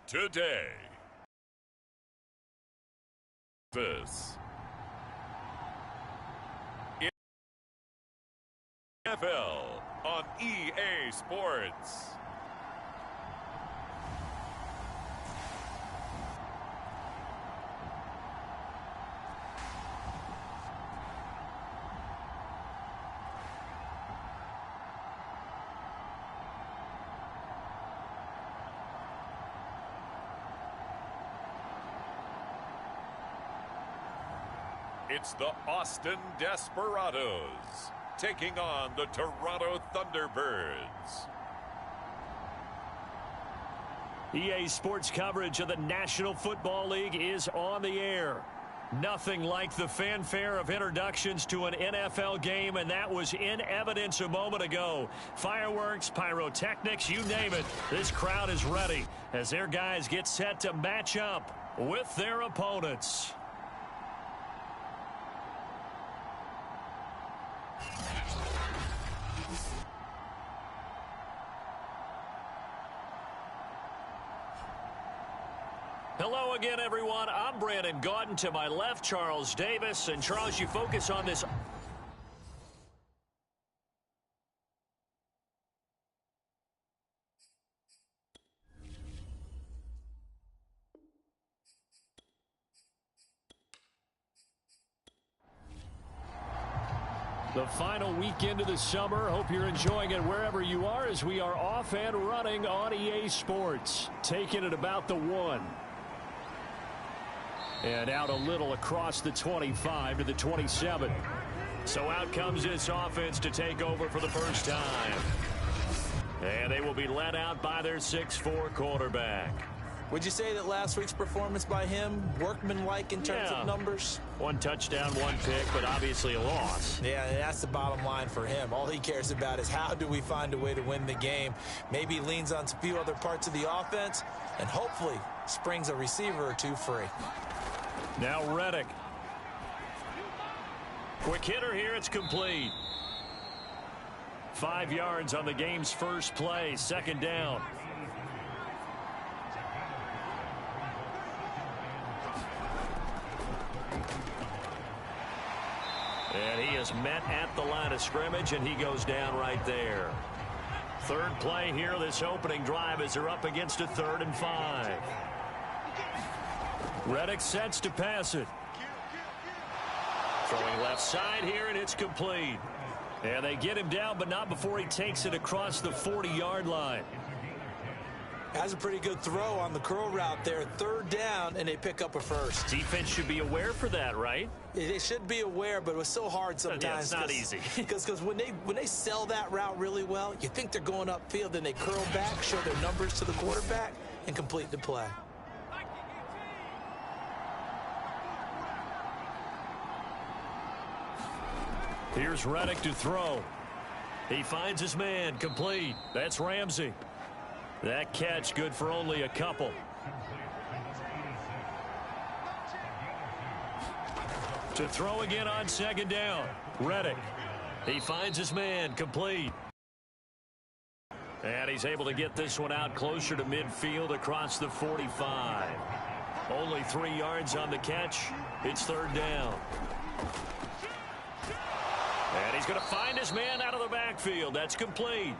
today. This TDFL on EA Sports. It's the Austin Desperados taking on the Toronto Thunderbirds. EA Sports coverage of the National Football League is on the air. Nothing like the fanfare of introductions to an NFL game, and that was in evidence a moment ago. Fireworks, pyrotechnics, you name it. This crowd is ready as their guys get set to match up with their opponents. Hello again, everyone. I'm Brandon Gaudin. To my left, Charles Davis. And, Charles, you focus on this. The final weekend of the summer. Hope you're enjoying it wherever you are as we are off and running on EA Sports. Taking it about the 1. And out a little across the 25 to the 27. So out comes this offense to take over for the first time. And they will be led out by their 6'4" quarterback. Would you say that last week's performance by him, workmanlike in terms of numbers? 1 touchdown, 1 pick, but obviously a loss. Yeah, that's the bottom line for him. All he cares about is how do we find a way to win the game. Maybe leans on a few other parts of the offense, and hopefully springs a receiver or two free. Now Reddick. Quick hitter here, it's complete. 5 yards on the game's first play, 2nd down. And he is met at the line of scrimmage, and he goes down right there. 3rd play here, this opening drive, as they're up against a 3rd and 5. Reddick sets to pass it. Throwing left side here, and it's complete. And they get him down, but not before he takes it across the 40-yard line. Has a pretty good throw on the curl route there. 3rd down, and they pick up a first. Defense should be aware for that, right? They should be aware, but it was so hard sometimes. Yeah, it's not easy. Because when they sell that route really well, you think they're going upfield, then they curl back, show their numbers to the quarterback, and complete the play. Here's Reddick to throw. He finds his man, complete. That's Ramsey. That catch good for only a couple. To throw again on 2nd down. Reddick. He finds his man, complete. And he's able to get this one out closer to midfield across the 45. Only 3 yards on the catch. It's 3rd down. And he's going to find his man out of the backfield. That's complete.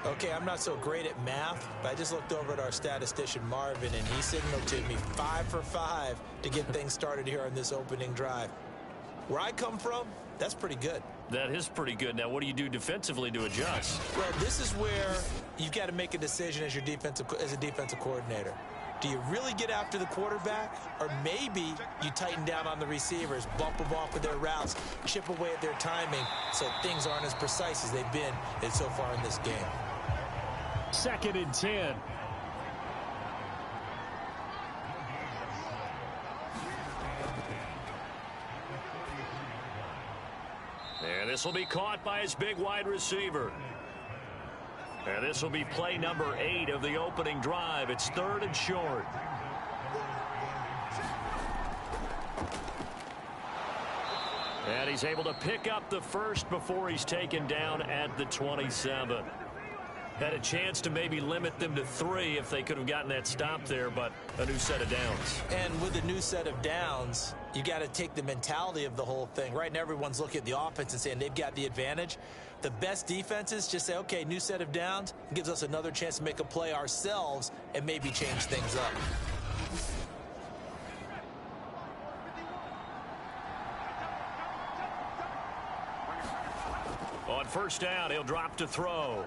Okay, I'm not so great at math, but I just looked over at our statistician, Marvin, and he signaled to me 5 for 5 to get things started here on this opening drive. Where I come from, that's pretty good. That is pretty good. Now, what do you do defensively to adjust? Well, this is where you've got to make a decision as a defensive coordinator. Do you really get after the quarterback, or maybe you tighten down on the receivers, bump them off with their routes, chip away at their timing so things aren't as precise as they've been so far in this game? 2nd and 10. And this will be caught by his big wide receiver. And this will be play number 8 of the opening drive. It's 3rd and short. And he's able to pick up the first before he's taken down at the 27. Had a chance to maybe limit them to 3 if they could have gotten that stop there, but a new set of downs. And with a new set of downs, you got to take the mentality of the whole thing. Right now, everyone's looking at the offense and saying they've got the advantage. The best defenses just say, okay, new set of downs. It gives us another chance to make a play ourselves and maybe change things up. On first down, he'll drop to throw.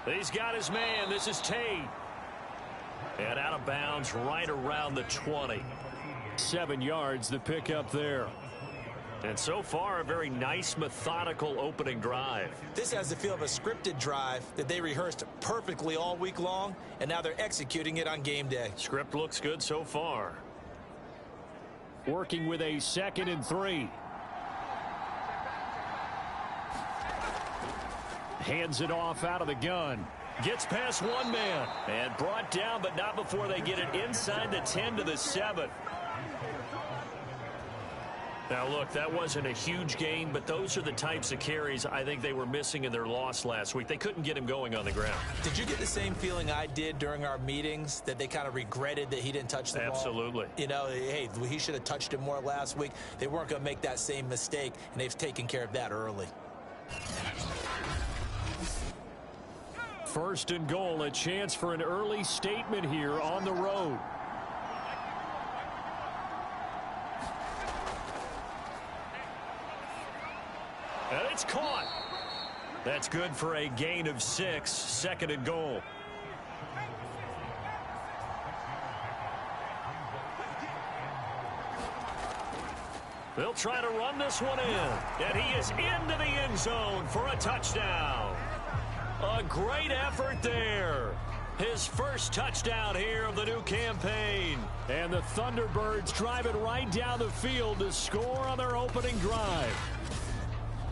He's got his man. This is Tate. And out of bounds right around the 20. 7 yards the pickup there. And so far, a very nice, methodical opening drive. This has the feel of a scripted drive that they rehearsed perfectly all week long, and now they're executing it on game day. Script looks good so far. Working with a 2nd and 3. Hands it off out of the gun. Gets past one man. And brought down, but not before they get it inside the 10 to the 7. Now, look, that wasn't a huge gain, but those are the types of carries I think they were missing in their loss last week. They couldn't get him going on the ground. Did you get the same feeling I did during our meetings, that they kind of regretted that he didn't touch the ball? Absolutely. You know, hey, he should have touched it more last week. They weren't going to make that same mistake, and they've taken care of that early. First and goal, a chance for an early statement here on the road. And it's caught. That's good for a gain of 6. 2nd and goal. They'll try to run this one in. And he is into the end zone for a touchdown. A great effort there. His first touchdown here of the new campaign. And the Thunderbirds drive it right down the field to score on their opening drive.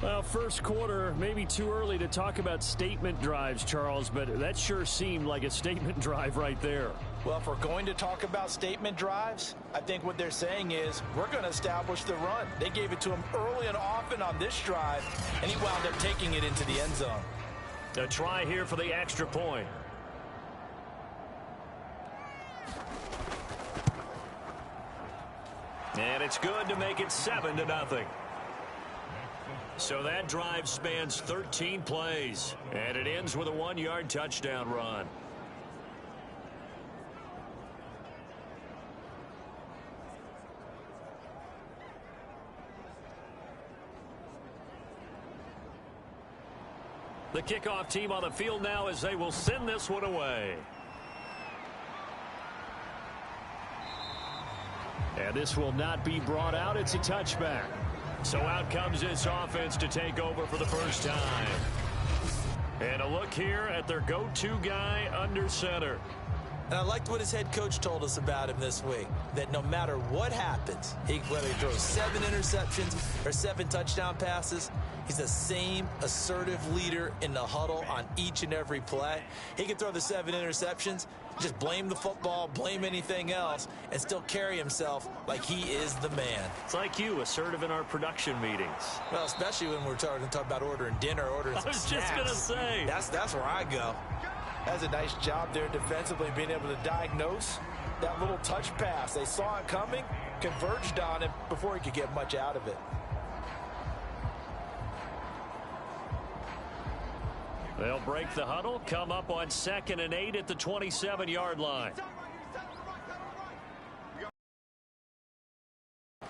Well, first quarter, maybe too early to talk about statement drives, Charles, but that sure seemed like a statement drive right there. Well, if we're going to talk about statement drives, I think what they're saying is we're going to establish the run. They gave it to him early and often on this drive, and he wound up taking it into the end zone. A try here for the extra point. And it's good to make it 7-0. So that drive spans 13 plays, and it ends with a 1-yard touchdown run. The kickoff team on the field now as they will send this one away. And this will not be brought out. It's a touchback. So out comes this offense to take over for the first time. And a look here at their go-to guy under center. And I liked what his head coach told us about him this week, that no matter what happens, whether he throws 7 interceptions or 7 touchdown passes, he's the same assertive leader in the huddle on each and every play. He can throw the 7 interceptions, just blame the football, blame anything else, and still carry himself like he is the man. It's like you, assertive in our production meetings. Well, especially when we're talking about ordering dinner, ordering some snacks. I was just going to say. That's where I go. That's a nice job there defensively, being able to diagnose that little touch pass. They saw it coming, converged on it before he could get much out of it. They'll break the huddle, come up on 2nd and 8 at the 27-yard line.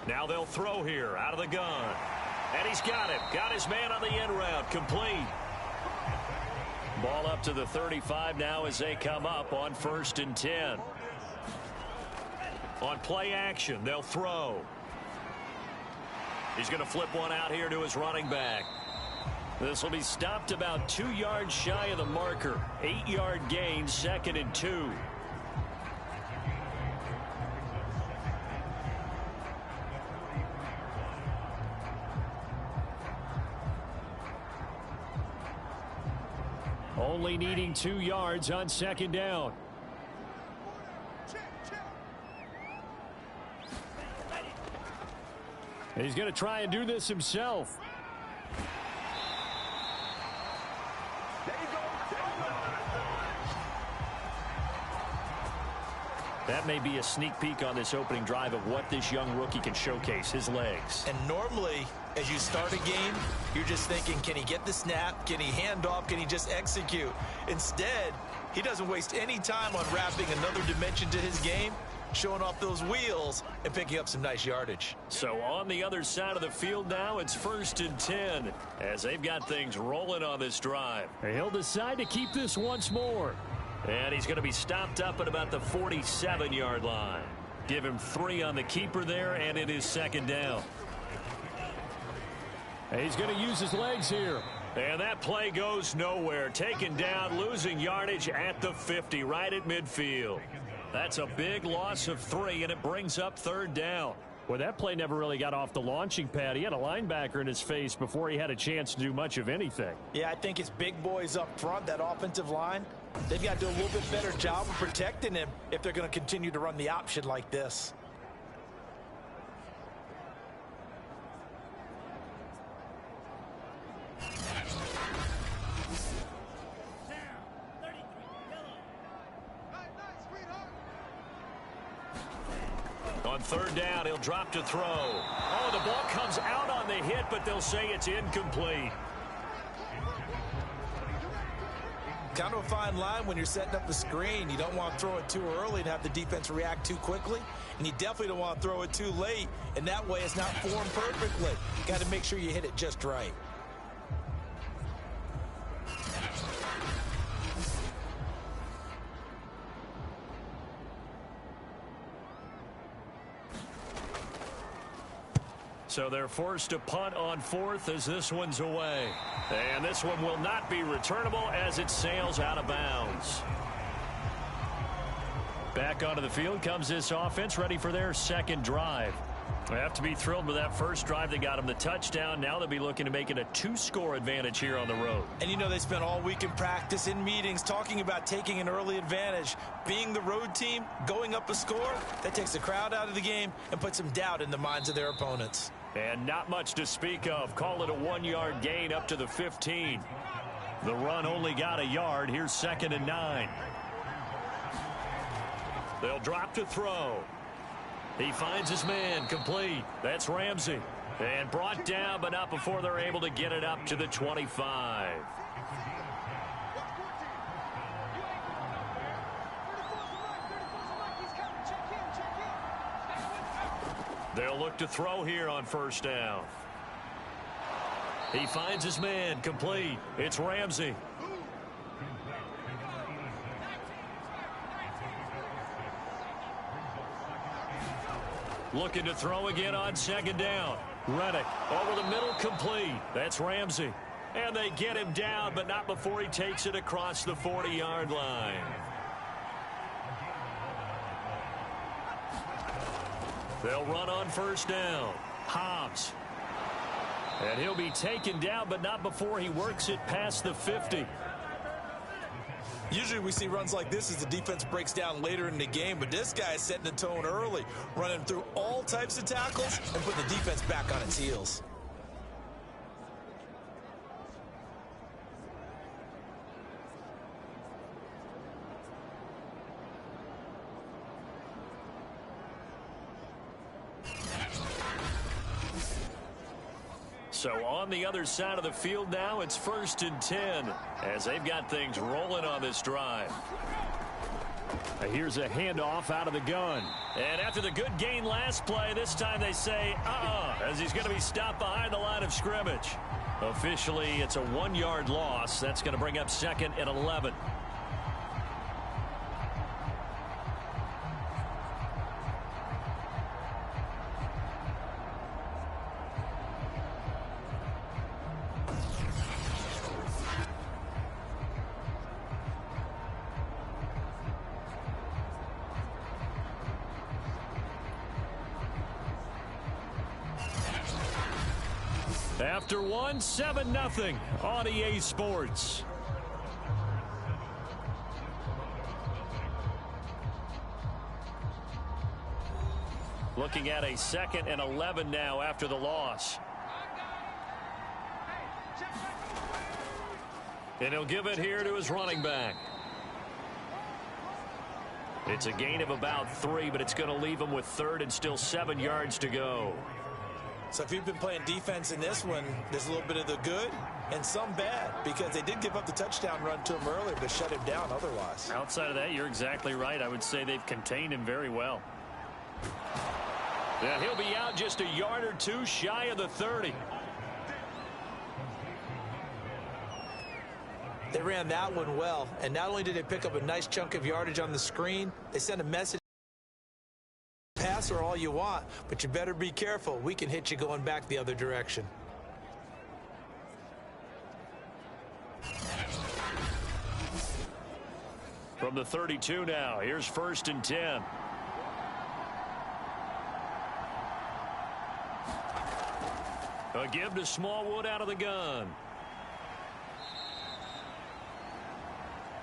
Now they'll throw here out of the gun. And he's got it. Got his man on the end route. Complete. Ball up to the 35 now as they come up on 1st and 10. On play action, they'll throw. He's going to flip one out here to his running back. This will be stopped about 2 yards shy of the marker. 8-yard gain, 2nd and 2. Only needing 2 yards on 2nd down. He's going to try and do this himself. That may be a sneak peek on this opening drive of what this young rookie can showcase, his legs. And normally, as you start a game, you're just thinking, can he get the snap? Can he hand off? Can he just execute? Instead, he doesn't waste any time on wrapping another dimension to his game, showing off those wheels and picking up some nice yardage. So on the other side of the field now, it's 1st and 10 as they've got things rolling on this drive. He'll decide to keep this once more. And he's going to be stopped up at about the 47-yard line. Give him 3 on the keeper there, and it is 2nd down. He's going to use his legs here. And that play goes nowhere. Taken down, losing yardage at the 50, right at midfield. That's a big loss of 3, and it brings up 3rd down. Well, that play never really got off the launching pad. He had a linebacker in his face before he had a chance to do much of anything. Yeah, I think it's big boys up front, that offensive line. They've got to do a little bit better job of protecting him if they're going to continue to run the option like this. On 3rd down, he'll drop to throw. Oh, the ball comes out on the hit, but they'll say it's incomplete. Kind of a fine line when you're setting up a screen. You don't want to throw it too early and have the defense react too quickly. And you definitely don't want to throw it too late. And that way it's not formed perfectly. Got to make sure you hit it just right. So they're forced to punt on 4th as this one's away. And this one will not be returnable as it sails out of bounds. Back onto the field comes this offense, ready for their 2nd drive. They have to be thrilled with that first drive. They got them the touchdown. Now they'll be looking to make it a 2-score advantage here on the road. And you know they spent all week in practice, in meetings, talking about taking an early advantage. Being the road team, going up a score, that takes the crowd out of the game and puts some doubt in the minds of their opponents. And not much to speak of. Call it a 1-yard gain up to the 15. The run only got a yard. Here's 2nd and 9. They'll drop to throw. He finds his man, complete. That's Ramsey. And brought down, but not before they're able to get it up to the 25. They'll look to throw here on 1st down. He finds his man, complete. It's Ramsey. Looking to throw again on 2nd down. Reddick over the middle, complete. That's Ramsey. And they get him down, but not before he takes it across the 40-yard line. They'll run on 1st down. Hobbs. And he'll be taken down, but not before he works it past the 50. Usually we see runs like this as the defense breaks down later in the game, but this guy is setting the tone early, running through all types of tackles and putting the defense back on its heels. So on the other side of the field now, it's 1st and 10 as they've got things rolling on this drive. Here's a handoff out of the gun. And after the good gain last play, this time they say, as he's going to be stopped behind the line of scrimmage. Officially, it's a 1-yard loss. That's going to bring up 2nd and 11. After 7-0 on EA Sports. Looking at a 2nd and 11 now after the loss. And he'll give it here to his running back. It's a gain of about 3, but it's going to leave them with 3rd and still 7 yards to go. So if you've been playing defense in this one, there's a little bit of the good and some bad, because they did give up the touchdown run to him earlier, but shut him down otherwise. Outside of that, you're exactly right. I would say they've contained him very well. And he'll be out just a yard or 2 shy of the 30. They ran that one well, and not only did they pick up a nice chunk of yardage on the screen, they sent a message. Pass or all you want, but you better be careful. We can hit you going back the other direction. From the 32 now, here's 1st and 10. A give to Smallwood out of the gun.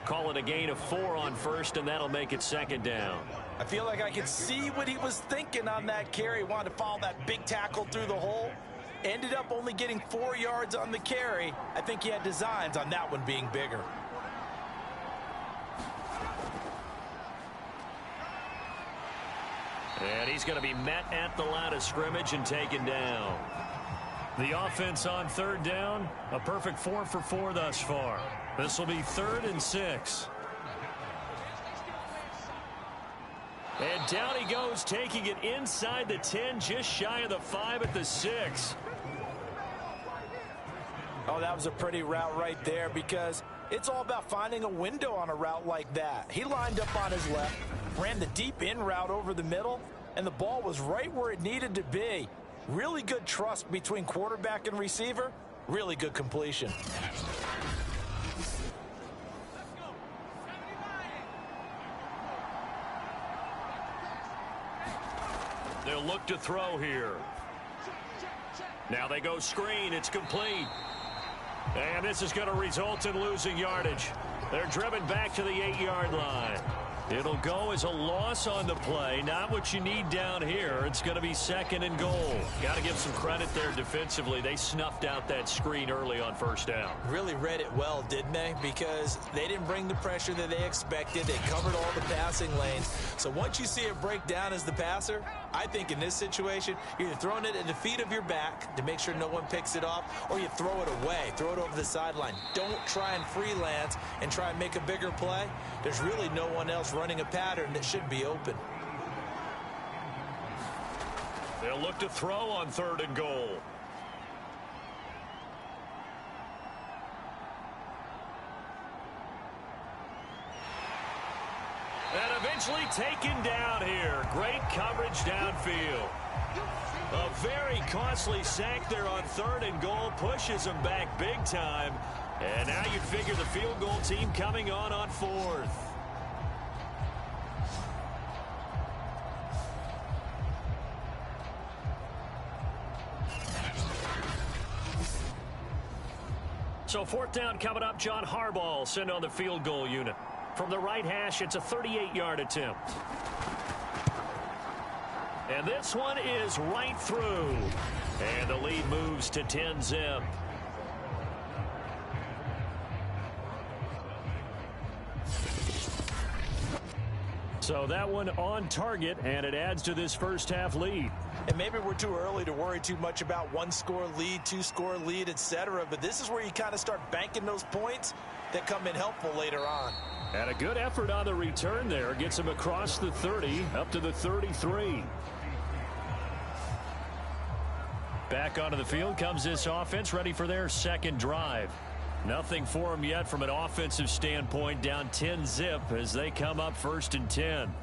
Call it a gain of 4 on 1st, and that'll make it 2nd down. I feel like I could see what he was thinking on that carry. Wanted to follow that big tackle through the hole. Ended up only getting 4 yards on the carry. I think he had designs on that one being bigger. And he's going to be met at the line of scrimmage and taken down. The offense on 3rd down, a perfect 4 for 4 thus far. This will be 3rd and 6. And down he goes, taking it inside the 10, just shy of the 5 at the 6. Oh, that was a pretty route right there, because it's all about finding a window on a route like that. He lined up on his left, ran the deep in route over the middle, and the ball was right where it needed to be. Really good trust between quarterback and receiver. Really good completion. They'll look to throw here. Now they go screen. It's complete. And this is going to result in losing yardage. They're driven back to the 8-yard line. It'll go as a loss on the play. Not what you need down here. It's going to be 2nd and goal. Got to give some credit there defensively. They snuffed out that screen early on 1st down. Really read it well, didn't they? Because they didn't bring the pressure that they expected. They covered all the passing lanes. So once you see it break down as the passer, I think in this situation, you're either throwing it at the feet of your back to make sure no one picks it off, or you throw it away. Throw it over the sideline. Don't try and freelance and try and make a bigger play. There's really no one else running a pattern that should be open. They'll look to throw on 3rd and goal. And eventually taken down here. Great coverage downfield. A very costly sack there on 3rd and goal. Pushes them back big time. And now you figure the field goal team coming on 4th. So 4th down coming up. John Harbaugh sent on the field goal unit. From the right hash, it's a 38-yard attempt. And this one is right through. And the lead moves to 10-zip. So that one on target, and it adds to this first half lead. And maybe we're too early to worry too much about 1-score lead, 2-score lead, etc. But this is where you kind of start banking those points that come in helpful later on. And a good effort on the return there. Gets him across the 30, up to the 33. Back onto the field comes this offense, ready for their 2nd drive. Nothing for them yet from an offensive standpoint, down 10-zip as they come up 1st and 10.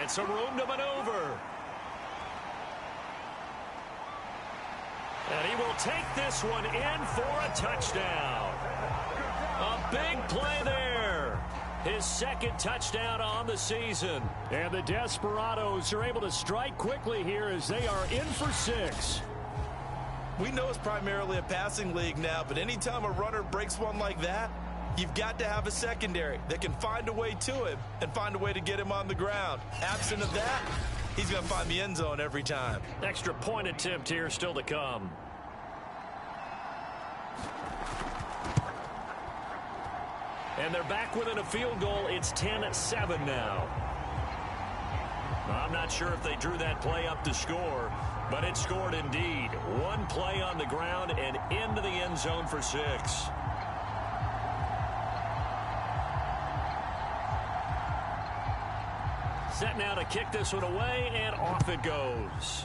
And some room to maneuver. And he will take this one in for a touchdown. A big play there. His 2nd touchdown on the season. And the Desperados are able to strike quickly here as they are in for 6. We know it's primarily a passing league now, but anytime a runner breaks one like that, you've got to have a secondary that can find a way to him and find a way to get him on the ground. Absent of that, he's going to find the end zone every time. Extra point attempt here still to come. And they're back within a field goal. It's 10-7 now. I'm not sure if they drew that play up to score, but it scored indeed. One play on the ground and into the end zone for 6. Set now to kick this one away, and off it goes.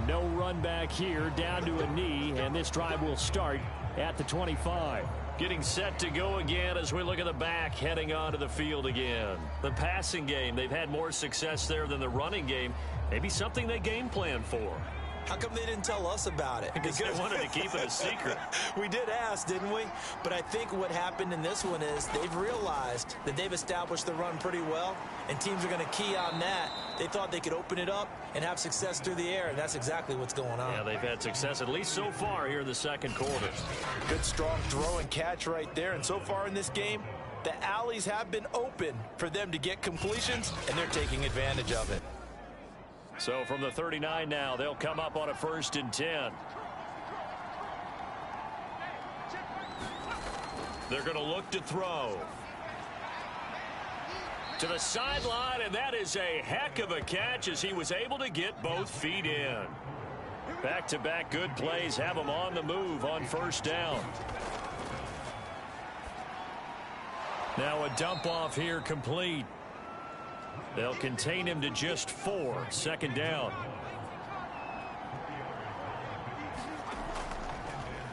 No run back here, down to a knee, and this drive will start at the 25. Getting set to go again as we look at the back, heading onto the field again. The passing game, they've had more success there than the running game. Maybe something they game plan for. How come they didn't tell us about it? Because they wanted to keep it a secret. We did ask, didn't we? But I think what happened in this one is they've realized that they've established the run pretty well, and teams are going to key on that. They thought they could open it up and have success through the air, and that's exactly what's going on. Yeah, they've had success, at least so far here in the second quarter. Good, strong throw and catch right there. And so far in this game, the alleys have been open for them to get completions, and they're taking advantage of it. So from the 39 now, they'll come up on a 1st and 10. They're going to look to throw. To the sideline, and that is a heck of a catch as he was able to get both feet in. Back-to-back good plays have him on the move on 1st down. Now a dump off here complete. They'll contain him to just 4. 2nd down.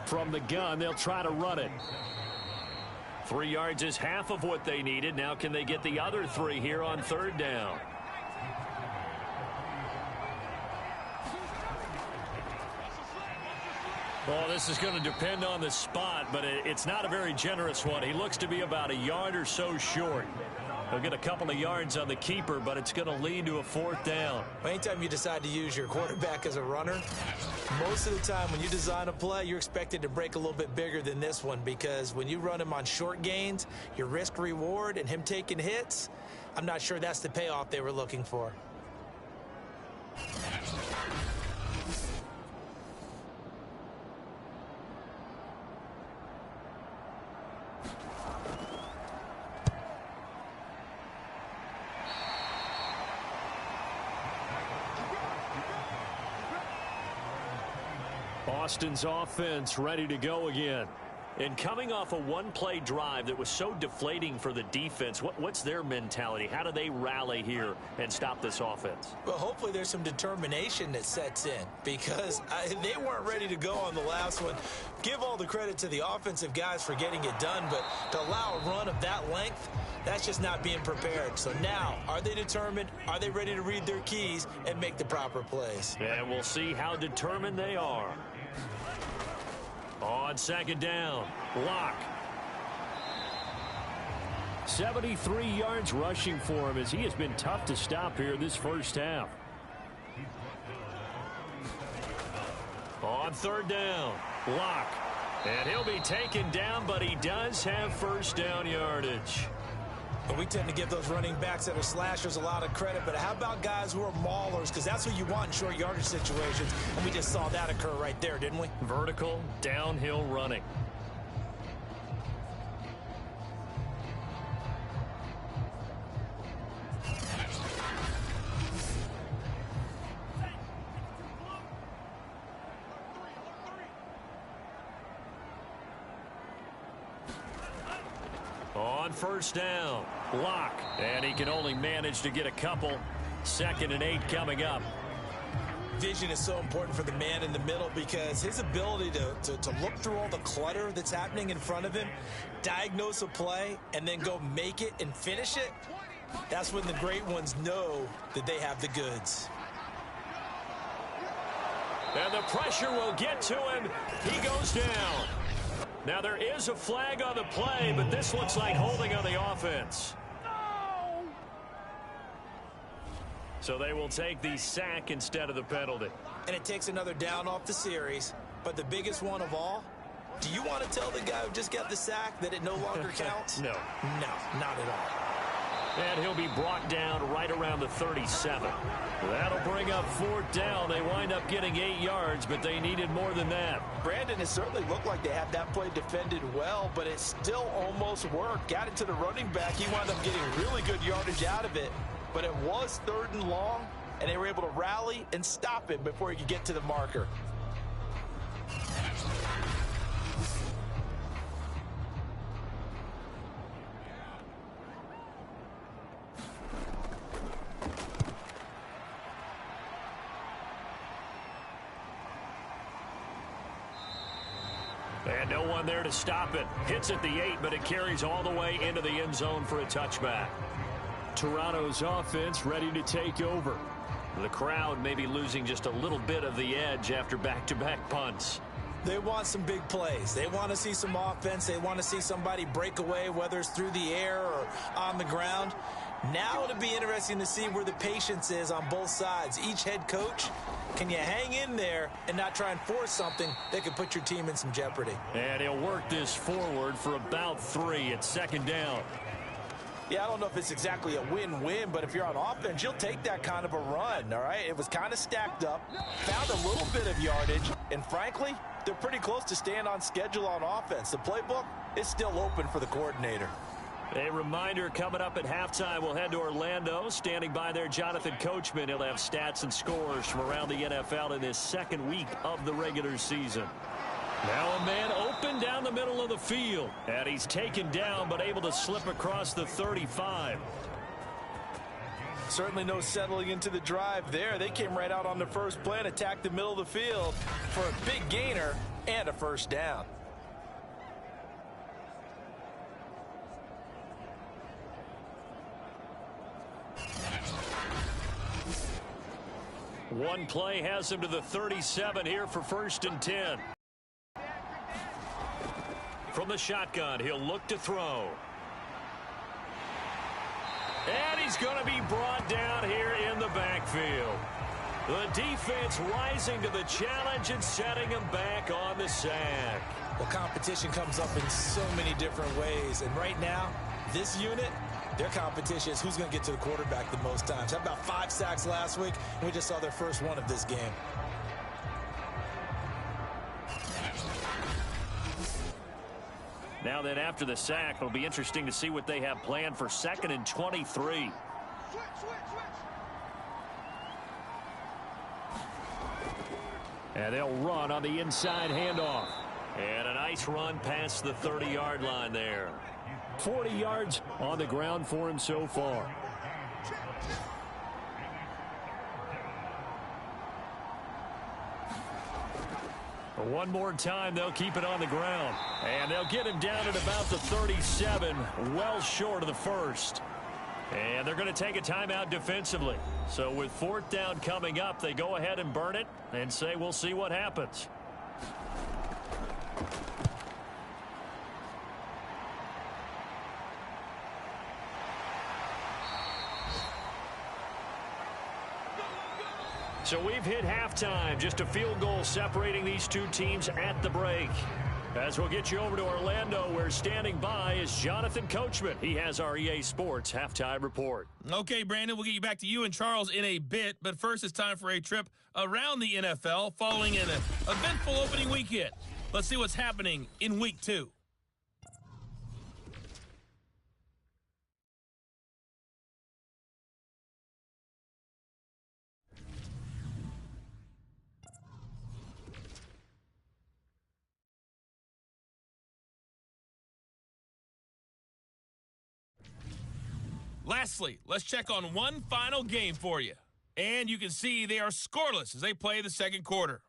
From the gun, they'll try to run it. 3 yards is half of what they needed. Now can they get the other 3 here on 3rd down? Well, this is going to depend on the spot, but it's not a very generous one. He looks to be about a yard or so short. He'll get a couple of yards on the keeper, but it's going to lead to a 4th down. Anytime you decide to use your quarterback as a runner, most of the time when you design a play, you're expected to break a little bit bigger than this one, because when you run him on short gains, your risk-reward and him taking hits, I'm not sure that's the payoff they were looking for. Boston's offense ready to go again. And coming off a one-play drive that was so deflating for the defense, what's their mentality? How do they rally here and stop this offense? Well, hopefully there's some determination that sets in, because they weren't ready to go on the last one. Give all the credit to the offensive guys for getting it done, but to allow a run of that length, that's just not being prepared. So now, are they determined? Are they ready to read their keys and make the proper plays? And we'll see how determined they are. On 2nd down, Locke. 73 yards rushing for him as he has been tough to stop here this first half. On 3rd down, Locke. And he'll be taken down, but he does have first down yardage. But we tend to give those running backs that are slashers a lot of credit, but how about guys who are maulers? Because that's what you want in short yardage situations, and we just saw that occur right there, didn't we? Vertical, downhill running. On 1st down, Locke, and he can only manage to get a couple. 2nd and 8 coming up. Vision is so important for the man in the middle, because his ability to look through all the clutter that's happening in front of him, diagnose a play, and then go make it and finish it, that's when the great ones know that they have the goods. And the pressure will get to him. He goes down. Now there is a flag on the play, but this looks like holding on the offense. So they will take the sack instead of the penalty. And it takes another down off the series. But the biggest one of all, do you want to tell the guy who just got the sack that it no longer counts? No. No, not at all. And he'll be brought down right around the 37. That'll bring up 4th down. They wind up getting 8 yards, but they needed more than that. Brandon, it certainly looked like they had that play defended well, but it still almost worked. Got it to the running back. He wound up getting really good yardage out of it, but it was 3rd and long, and they were able to rally and stop it before he could get to the marker. And no one there to stop it. Hits at the 8, but it carries all the way into the end zone for a touchback. Toronto's offense ready to take over. The crowd may be losing just a little bit of the edge after back-to-back punts. They want some big plays. They want to see some offense. They want to see somebody break away, whether it's through the air or on the ground. Now it'll be interesting to see where the patience is on both sides. Each head coach, can you hang in there and not try and force something that could put your team in some jeopardy? And he'll work this forward for about 3 at 2nd down. Yeah, I don't know if it's exactly a win-win, but if you're on offense, you'll take that kind of a run, all right? It was kind of stacked up, found a little bit of yardage, and frankly, they're pretty close to staying on schedule on offense. The playbook is still open for the coordinator. A reminder, coming up at halftime, we'll head to Orlando. Standing by there, Jonathan Coachman. He'll have stats and scores from around the NFL in this 2nd week of the regular season. Now a man open down the middle of the field. And he's taken down, but able to slip across the 35. Certainly no settling into the drive there. They came right out on the first play and attacked the middle of the field for a big gainer and a 1st down. One play has him to the 37 here for 1st and 10. From the shotgun, he'll look to throw. And he's going to be brought down here in the backfield. The defense rising to the challenge and setting him back on the sack. Well, competition comes up in so many different ways. And right now, this unit, their competition is who's going to get to the quarterback the most times. Had about 5 sacks last week, and we just saw their first one of this game. Now then, after the sack, it'll be interesting to see what they have planned for 2nd and 23. And they'll run on the inside handoff. And a nice run past the 30-yard line there. 40 yards on the ground for him so far. One more time, they'll keep it on the ground. And they'll get him down at about the 37, well short of the 1st. And they're going to take a timeout defensively. So with 4th down coming up, they go ahead and burn it and say we'll see what happens. So we've hit halftime. Just a field goal separating these two teams at the break. As we'll get you over to Orlando, where standing by is Jonathan Coachman. He has our EA Sports halftime report. Okay, Brandon, we'll get you back to you and Charles in a bit. But first, it's time for a trip around the NFL following an eventful opening weekend. Let's see what's happening in Week 2. Lastly, let's check on one final game for you. And you can see they are scoreless as they play the 2nd quarter.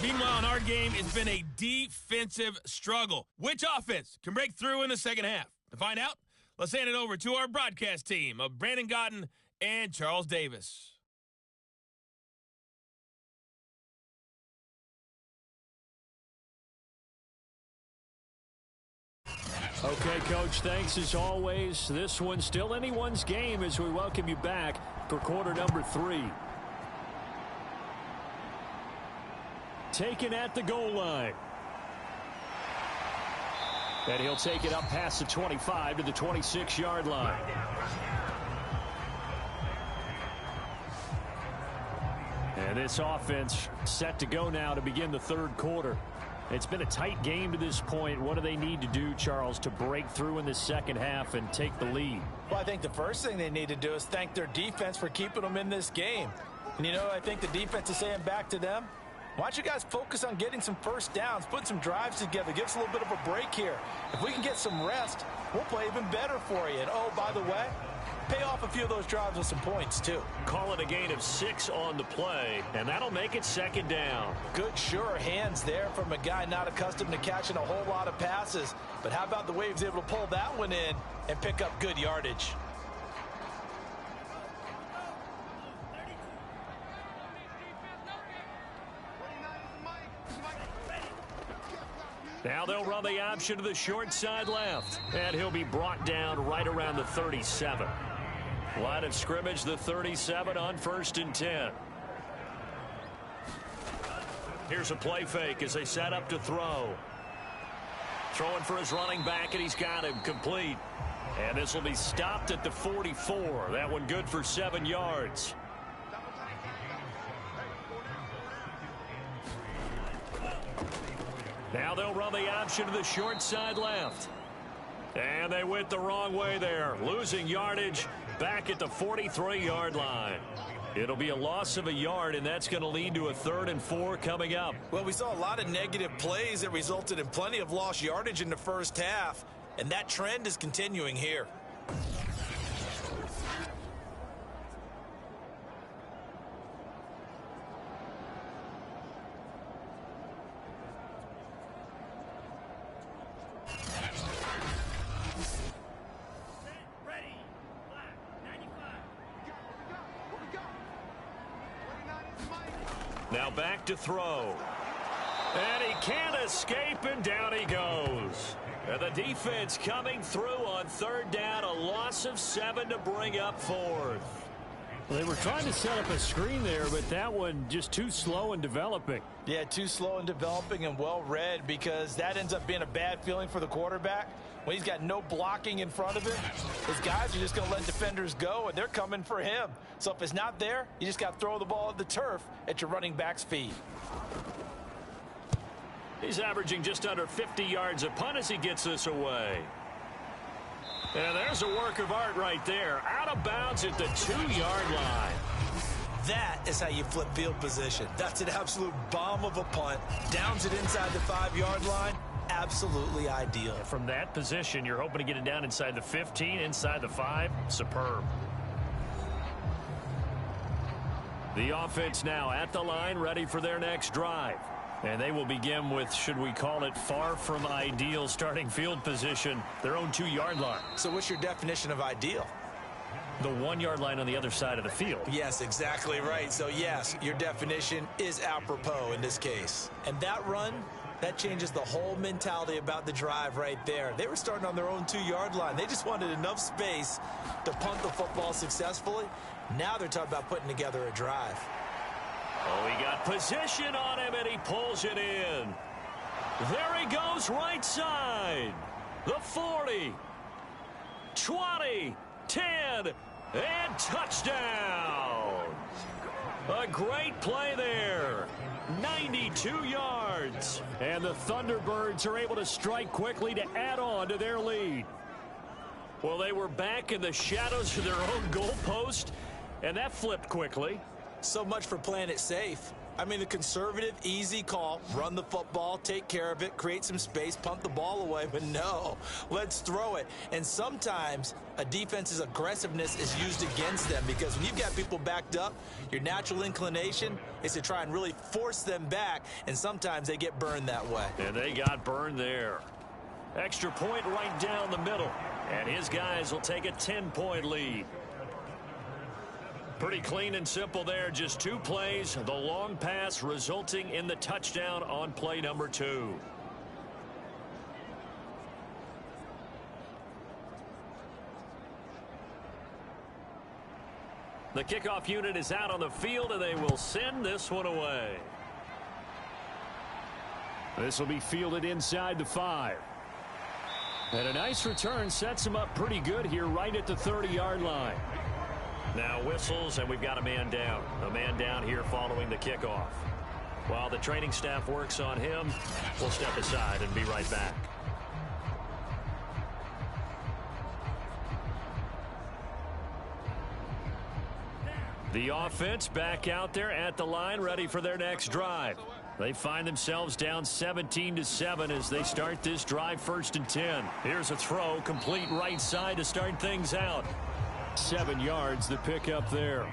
Meanwhile, in our game, it's been a defensive struggle. Which offense can break through in the 2nd half? To find out, let's hand it over to our broadcast team of Brandon Godden and Charles Davis. Okay, Coach, thanks as always. This one's still anyone's game as we welcome you back for quarter number 3. Taken at the goal line. And he'll take it up past the 25 to the 26-yard line. And this offense set to go now to begin the third quarter. It's been a tight game to this point. What do they need to do, Charles, to break through in the second half and take the lead? Well, I think the first thing they need to do is thank their defense for keeping them in this game. And, you know, I think the defense is saying back to them, why don't you guys focus on getting some first downs, put some drives together, give us a little bit of a break here. If we can get some rest, we'll play even better for you. And, oh, by the way, pay off a few of those drives with some points, too. Call it a gain of 6 on the play, and that'll make it second down. Good, sure hands there from a guy not accustomed to catching a whole lot of passes. But how about the way he was able to pull that one in and pick up good yardage? Now they'll run the option to the short side left, and he'll be brought down right around the 37. Line of scrimmage, the 37 on 1st and 10. Here's a play fake as they set up to throw. Throwing for his running back, and he's got him complete. And this will be stopped at the 44. That one good for 7 yards. Now they'll run the option to the short side left. And they went the wrong way there. Losing yardage back at the 43-yard line. It'll be a loss of a yard, and that's going to lead to a 3rd and 4 coming up. Well, we saw a lot of negative plays that resulted in plenty of lost yardage in the first half, and that trend is continuing here. Now back to throw. And he can't escape, and down he goes. And the defense coming through on 3rd down, a loss of 7 to bring up 4th. Well, they were trying to set up a screen there, but that one just too slow in developing. Yeah, too slow in developing and well read, because that ends up being a bad feeling for the quarterback. When he's got no blocking in front of him, his guys are just going to let defenders go, and they're coming for him. So if it's not there, you just got to throw the ball at the turf at your running back's feet. He's averaging just under 50 yards a punt as he gets this away. And there's a work of art right there. Out of bounds at the 2-yard line. That is how you flip field position. That's an absolute bomb of a punt. Downs it inside the 5-yard line. Absolutely ideal. From that position, you're hoping to get it down inside the 15, inside the 5. Superb. The offense now at the line, ready for their next drive. And they will begin with, should we call it, far from ideal starting field position, their own 2-yard line. So what's your definition of ideal? The 1-yard line on the other side of the field. Yes, exactly right. So yes, your definition is apropos in this case. And that run, that changes the whole mentality about the drive right there. They were starting on their own 2-yard line. They just wanted enough space to punt the football successfully. Now they're talking about putting together a drive. Oh, he got position on him, and he pulls it in. There he goes, right side. The 40, 20, 10, and touchdown. A great play there. 92 yards. And the Thunderbirds are able to strike quickly to add on to their lead. Well, they were back in the shadows of their own goalpost, and that flipped quickly. So much for playing it safe. I mean, the conservative, easy call, run the football, take care of it, create some space, punt the ball away. But no, let's throw it. And sometimes a defense's aggressiveness is used against them, because when you've got people backed up, your natural inclination is to try and really force them back, and sometimes they get burned that way. And they got burned there. Extra point right down the middle. And his guys will take a 10-point lead. Pretty clean and simple there. Just 2 plays. The long pass resulting in the touchdown on play number 2. The kickoff unit is out on the field, and they will send this one away. This will be fielded inside the 5. And a nice return sets him up pretty good here right at the 30-yard line. Now whistles, and we've got a man down. A man down here following the kickoff. While the training staff works on him, we'll step aside and be right back. The offense back out there at the line, ready for their next drive. They find themselves down 17-7 as they start this drive, 1st and 10. Here's a throw, complete right side to start things out. 7 yards, the pickup there.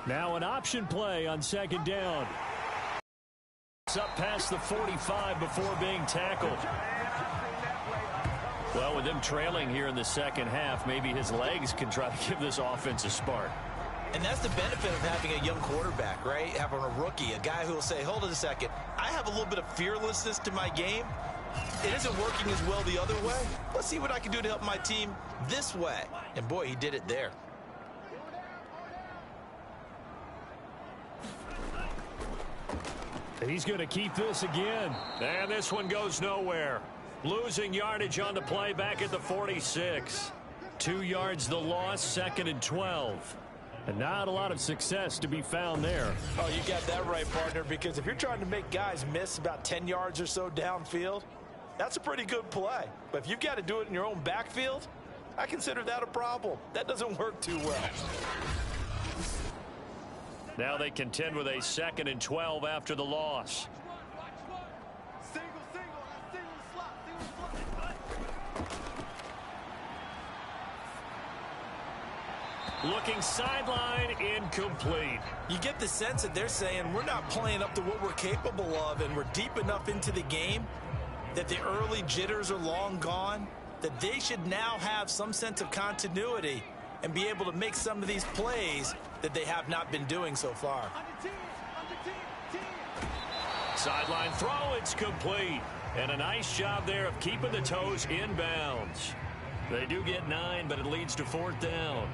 Now an option play on 2nd down. It's up past the 45 before being tackled. Well, with them trailing here in the second half, maybe his legs can try to give this offense a spark. And that's the benefit of having a young quarterback, right? Having a rookie, a guy who will say, hold it a second, I have a little bit of fearlessness to my game. It isn't working as well the other way. Let's see what I can do to help my team this way. And boy, he did it there. He's going to keep this again. And this one goes nowhere. Losing yardage on the play back at the 46. 2 yards the loss, 2nd and 12. And not a lot of success to be found there. Oh, you got that right, partner, because if you're trying to make guys miss about 10 yards or so downfield, that's a pretty good play. But if you've got to do it in your own backfield, I consider that a problem. That doesn't work too well. Now they contend with a 2nd and 12 after the loss. Looking sideline, incomplete. You get the sense that they're saying we're not playing up to what we're capable of, and we're deep enough into the game that the early jitters are long gone, that they should now have some sense of continuity and be able to make some of these plays that they have not been doing so far. Sideline throw, it's complete. And a nice job there of keeping the toes in bounds. They do get 9, but it leads to 4th down.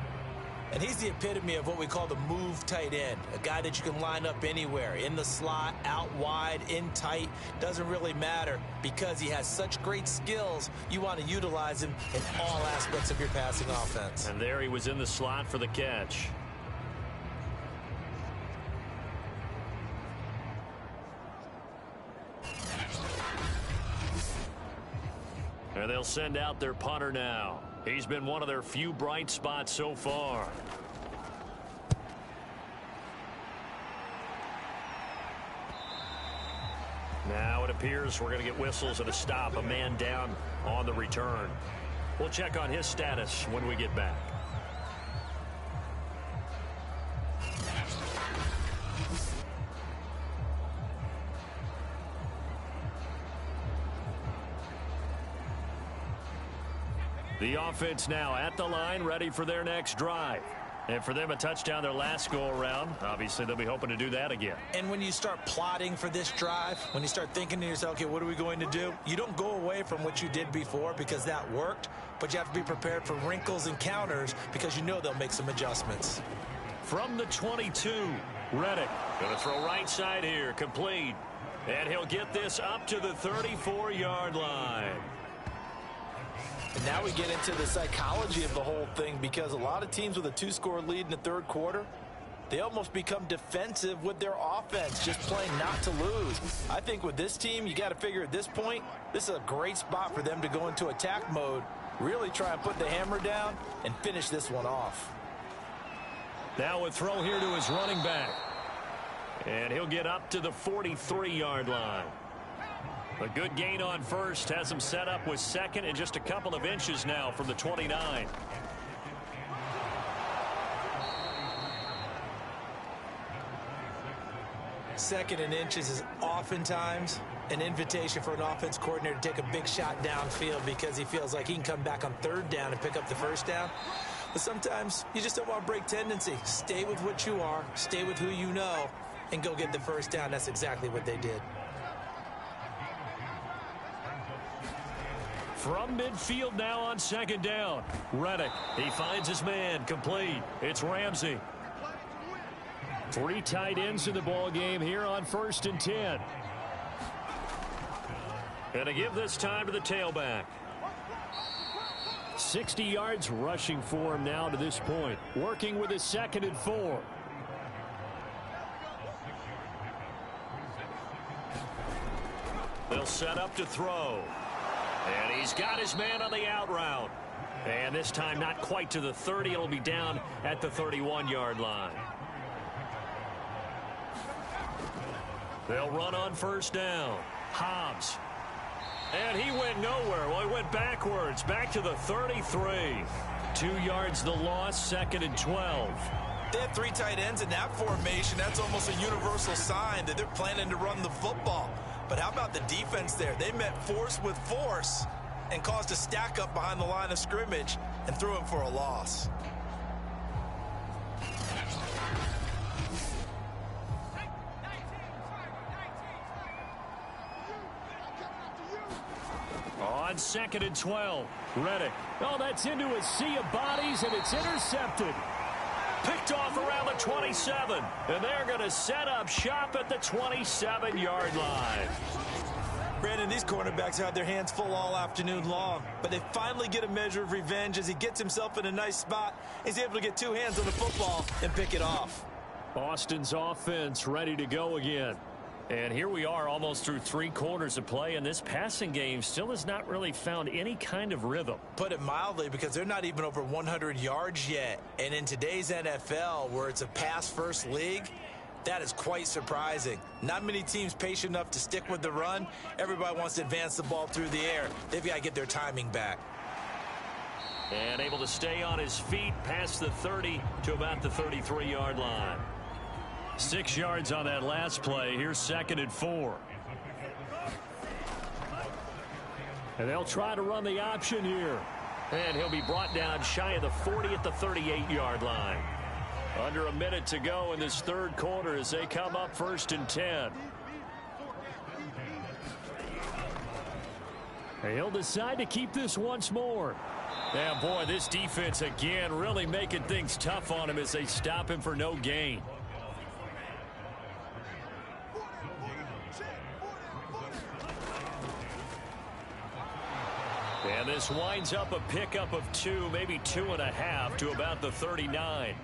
And he's the epitome of what we call the move tight end, a guy that you can line up anywhere, in the slot, out wide, in tight, doesn't really matter because he has such great skills. You want to utilize him in all aspects of your passing offense. And there he was in the slot for the catch. And they'll send out their punter now. He's been one of their few bright spots so far. Now it appears we're going to get whistles and a stop. A man down on the return. We'll check on his status when we get back. The offense now at the line, ready for their next drive. And for them, a touchdown their last go-around. Obviously, they'll be hoping to do that again. And when you start plotting for this drive, when you start thinking to yourself, okay, what are we going to do? You don't go away from what you did before because that worked, but you have to be prepared for wrinkles and counters because you know they'll make some adjustments. From the 22, Reddick. Going to throw right side here, complete. And he'll get this up to the 34-yard line. And now we get into the psychology of the whole thing because a lot of teams with a 2-score lead in the third quarter, they almost become defensive with their offense, just playing not to lose. I think with this team, you got to figure at this point, this is a great spot for them to go into attack mode, really try and put the hammer down and finish this one off. Now a throw here to his running back. And he'll get up to the 43-yard line. A good gain on first has him set up with 2nd and just a couple of inches now from the 29. Second and inches is oftentimes an invitation for an offense coordinator to take a big shot downfield because he feels like he can come back on 3rd down and pick up the 1st down. But sometimes you just don't want to break tendency. Stay with what you are, stay with who you know, and go get the 1st down. That's exactly what they did. From midfield now on 2nd down. Reddick, he finds his man, complete. It's Ramsey. Three tight ends in the ball game here on 1st and 10. And to give this time to the tailback. 60 yards rushing for him now to this point. Working with his 2nd and 4. They'll set up to throw. And he's got his man on the out route. And this time not quite to the 30. It'll be down at the 31-yard line. They'll run on 1st down. Hobbs. And he went nowhere. Well, he went backwards. Back to the 33. 2 yards the loss, 2nd and 12. They have 3 tight ends in that formation. That's almost a universal sign that they're planning to run the football. But how about the defense there? They met force with force and caused a stack up behind the line of scrimmage and threw him for a loss. On 2nd and 12, Reddick. Oh, that's into a sea of bodies, and it's intercepted. Picked off around the 27, and they're going to set up shop at the 27-yard line. Brandon, these cornerbacks had their hands full all afternoon long, but they finally get a measure of revenge as he gets himself in a nice spot. He's able to get 2 hands on the football and pick it off. Austin's offense ready to go again. And here we are almost through 3 quarters of play, and this passing game still has not really found any kind of rhythm. Put it mildly, because they're not even over 100 yards yet. And in today's NFL, where it's a pass-first league, that is quite surprising. Not many teams patient enough to stick with the run. Everybody wants to advance the ball through the air. They've got to get their timing back. And able to stay on his feet past the 30 to about the 33-yard line. 6 yards on that last play. Here's 2nd and 4. And they'll try to run the option here. And he'll be brought down shy of the 40 at the 38-yard line. Under a minute to go in this 3rd quarter as they come up 1st and 10. And he'll decide to keep this once more. Yeah, boy, this defense again really making things tough on him as they stop him for no gain. And this winds up a pickup of 2, maybe 2.5 to about the 39.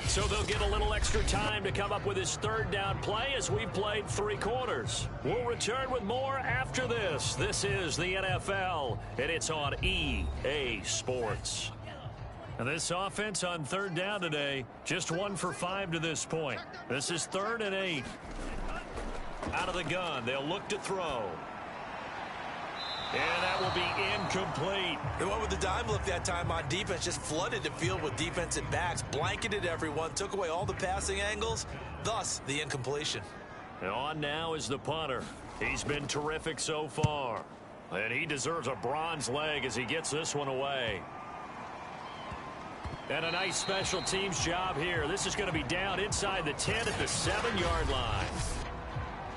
So they'll get a little extra time to come up with his 3rd down play as we've played 3 quarters. We'll return with more after this. This is the NFL, and it's on EA Sports. And this offense on 3rd down today, just 1 for 5 to this point. This is 3rd and 8. Out of the gun, they'll look to throw. And that will be incomplete. They went with the dime look that time on defense, just flooded the field with defensive backs, blanketed everyone, took away all the passing angles, thus the incompletion. And on now is the punter. He's been terrific so far. And he deserves a bronze leg as he gets this one away. And a nice special teams job here. This is going to be down inside the 10 at the 7-yard line.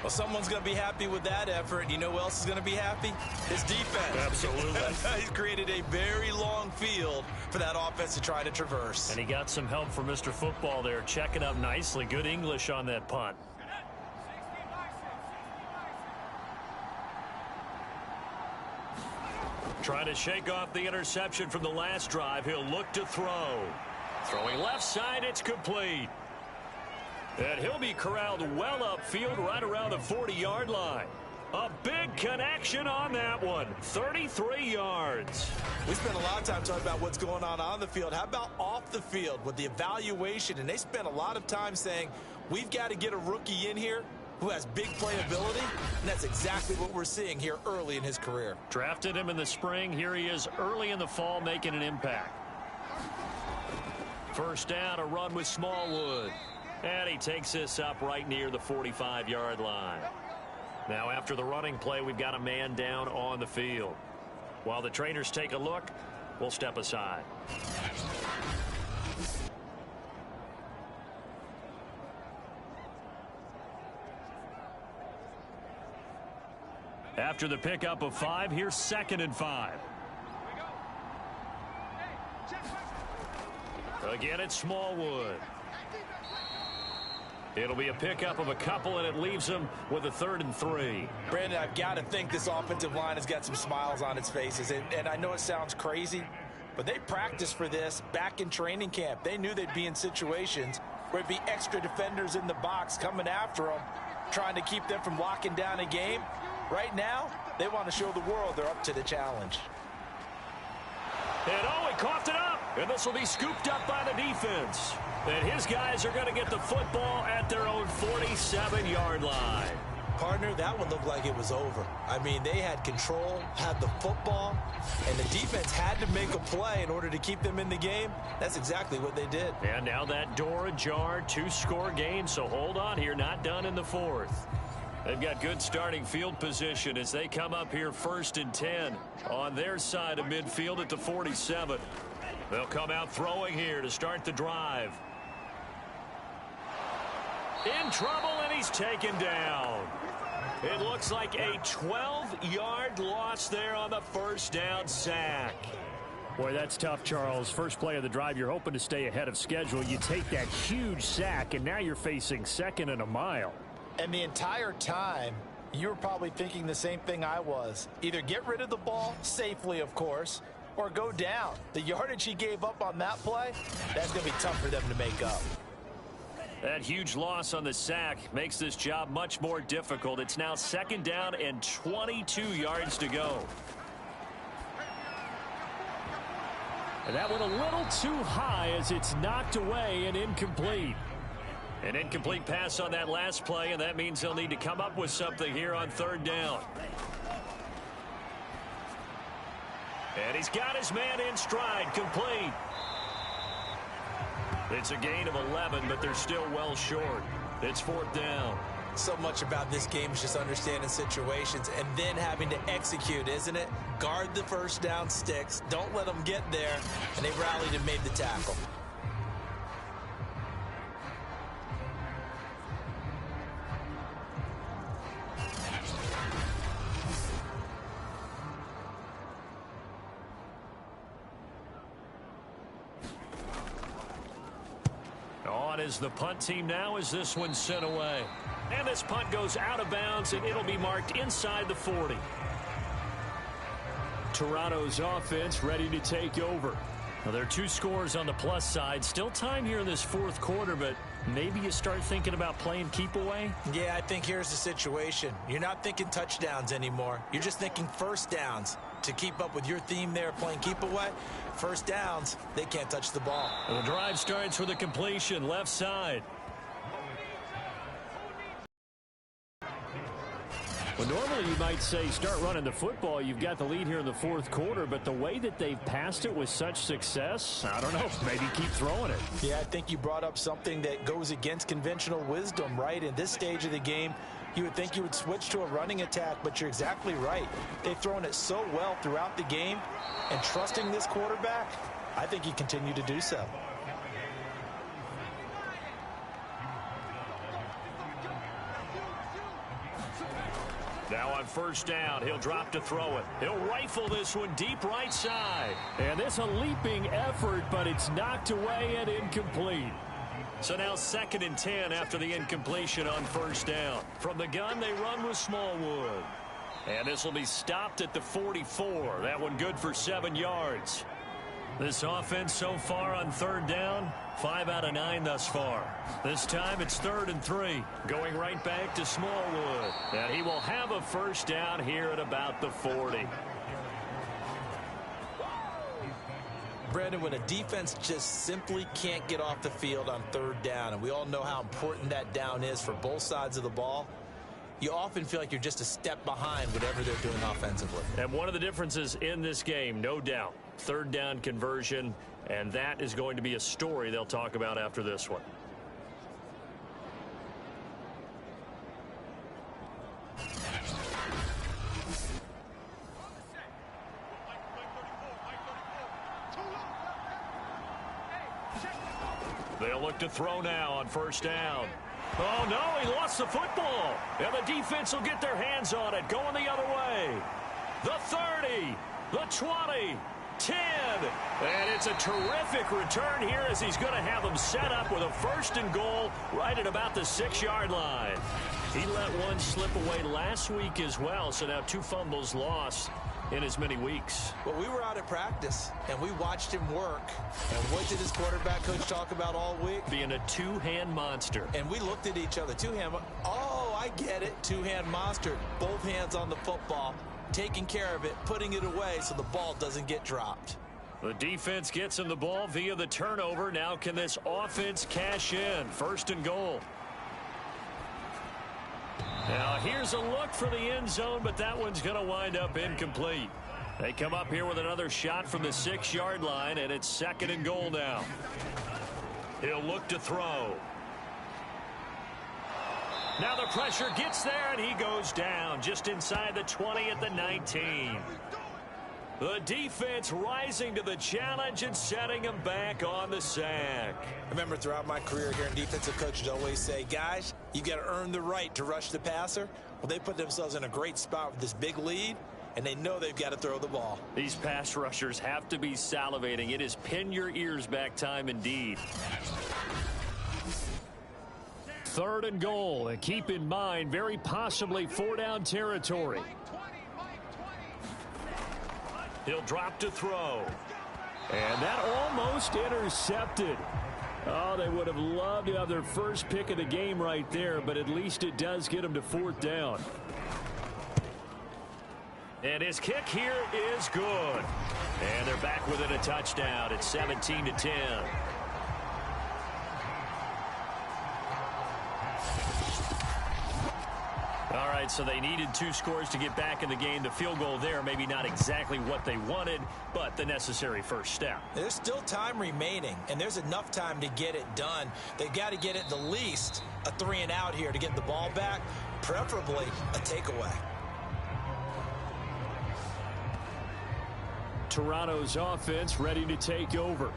Well, someone's going to be happy with that effort. You know who else is going to be happy? His defense. Absolutely. He's created a very long field for that offense to try to traverse. And he got some help from Mr. Football there, checking up nicely. Good English on that punt. Trying to shake off the interception from the last drive. He'll look to throw. Throwing left side, it's complete. And he'll be corralled well upfield right around the 40-yard line. A big connection on that one. 33 yards. We spent a lot of time talking about what's going on the field. How about off the field with the evaluation? And they spent a lot of time saying, we've got to get a rookie in here who has big playability, and that's exactly what we're seeing here early in his career. Drafted him in the spring. Here he is early in the fall making an impact. First down, a run with Smallwood. And he takes this up right near the 45-yard line. Now after the running play, we've got a man down on the field. While the trainers take a look, we'll step aside. After the pickup of 5, here's 2nd and 5. Again, it's Smallwood. It'll be a pickup of a couple, and it leaves them with a 3rd and 3. Brandon, I've got to think this offensive line has got some smiles on its faces. And I know it sounds crazy, but they practiced for this back in training camp. They knew they'd be in situations where it'd be extra defenders in the box coming after them, trying to keep them from locking down a game. Right now, they want to show the world they're up to the challenge. And he coughed it up. And this will be scooped up by the defense. And his guys are going to get the football at their own 47-yard line. Partner, that one looked like it was over. I mean, they had control, had the football, and the defense had to make a play in order to keep them in the game. That's exactly what they did. And now that door ajar, 2-score game, so hold on here, not done in the 4th. They've got good starting field position as they come up here 1st and 10 on their side of midfield at the 47. They'll come out throwing here to start the drive. In trouble, and he's taken down. It looks like a 12-yard loss there on the 1st down sack. Boy, that's tough, Charles. First play of the drive, you're hoping to stay ahead of schedule. You take that huge sack, and now you're facing 2nd and a mile. And the entire time, you were probably thinking the same thing I was. Either get rid of the ball, safely, of course, or go down. The yardage he gave up on that play, that's going to be tough for them to make up. That huge loss on the sack makes this job much more difficult. It's now 2nd down and 22 yards to go. And that went a little too high as it's knocked away and incomplete. An incomplete pass on that last play, and that means they'll need to come up with something here on 3rd down. And he's got his man in stride, complete. It's a gain of 11, but they're still well short. It's 4th down. So much about this game is just understanding situations and then having to execute, isn't it? Guard the 1st down sticks. Don't let them get there. And they rallied and made the tackle. On is the punt team now as this one's sent away. And this punt goes out of bounds, and it'll be marked inside the 40. Toronto's offense ready to take over. Well, there are 2 scores on the plus side. Still time here in this 4th quarter, but maybe you start thinking about playing keep away? Yeah, I think here's the situation. You're not thinking touchdowns anymore. You're just thinking 1st downs. To keep up with your theme there, playing keep away, 1st downs, they can't touch the ball. The drive starts with a completion, left side. Well, normally you might say start running the football. You've got the lead here in the 4th quarter, but the way that they've passed it with such success, I don't know, maybe keep throwing it. Yeah, I think you brought up something that goes against conventional wisdom, right? In this stage of the game, you would think you would switch to a running attack, but you're exactly right. They've thrown it so well throughout the game, and trusting this quarterback, I think you continue to do so. Now on 1st down, he'll drop to throw it. He'll rifle this one deep right side. And this a leaping effort, but it's knocked away and incomplete. So now 2nd and 10 after the incompletion on 1st down. From the gun, they run with Smallwood. And this will be stopped at the 44. That one good for 7 yards. This offense so far on 3rd down, 5 out of 9 thus far. This time it's 3rd and 3. Going right back to Smallwood. And he will have a 1st down here at about the 40. Brandon, when a defense just simply can't get off the field on 3rd down, and we all know how important that down is for both sides of the ball, you often feel like you're just a step behind whatever they're doing offensively. And one of the differences in this game, no doubt, 3rd down conversion, and that is going to be a story they'll talk about after this one. They'll look to throw now on 1st down. Oh, no, he lost the football. And the defense will get their hands on it, going the other way. The 30, the 20, 10. And it's a terrific return here as he's going to have them set up with a 1st and goal right at about the 6-yard line. He let one slip away last week as well, so now 2 fumbles lost in as many weeks. Well, we were out at practice, and we watched him work. And what did his quarterback coach talk about all week? Being a 2-hand monster. And we looked at each other. 2-hand. Oh, I get it. 2-hand monster. Both hands on the football, taking care of it, putting it away so the ball doesn't get dropped. The defense gets him the ball via the turnover. Now can this offense cash in? 1st and goal. Now here's a look for the end zone, but that one's going to wind up incomplete. They come up here with another shot from the 6-yard line, and it's 2nd and goal now. He'll look to throw. Now the pressure gets there, and he goes down just inside the 20 at the 19. The defense rising to the challenge and setting him back on the sack. I remember throughout my career here in defensive coaches always say, guys, you got to earn the right to rush the passer. Well, they put themselves in a great spot with this big lead, and they know they've got to throw the ball. These pass rushers have to be salivating. It is pin your ears back time indeed. 3rd and goal, and keep in mind, very possibly 4-down territory. He'll drop to throw. And that almost intercepted. Oh, they would have loved to have their first pick of the game right there, but at least it does get them to 4th down. And his kick here is good. And they're back within a touchdown. It's 17-10. All right, so they needed 2 scores to get back in the game. The field goal there, maybe not exactly what they wanted, but the necessary first step. There's still time remaining, and there's enough time to get it done. They've got to get at the least a 3-and-out here to get the ball back, preferably a takeaway. Toronto's offense ready to take over.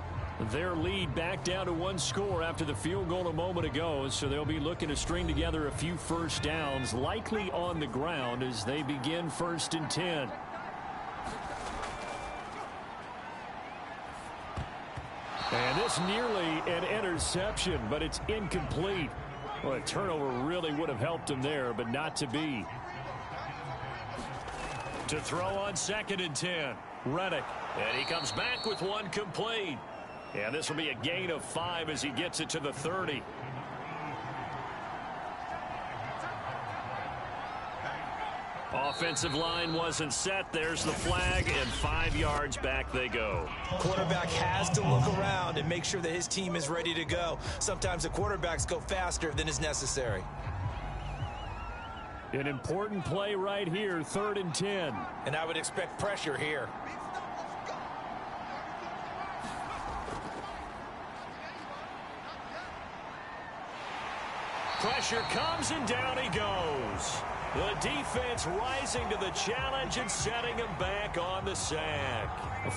Their lead back down to 1 score after the field goal a moment ago, so they'll be looking to string together a few first downs, likely on the ground as they begin 1st and 10. And this nearly an interception, but it's incomplete. Well, a turnover really would have helped him there, but not to be. To throw on 2nd and 10, Reddick. And he comes back with 1 complete. And this will be a gain of 5 as he gets it to the 30. Offensive line wasn't set. There's the flag, and 5 yards back they go. Quarterback has to look around and make sure that his team is ready to go. Sometimes the quarterbacks go faster than is necessary. An important play right here, 3rd and 10. And I would expect pressure here. Pressure comes, and down he goes. The defense rising to the challenge and setting him back on the sack.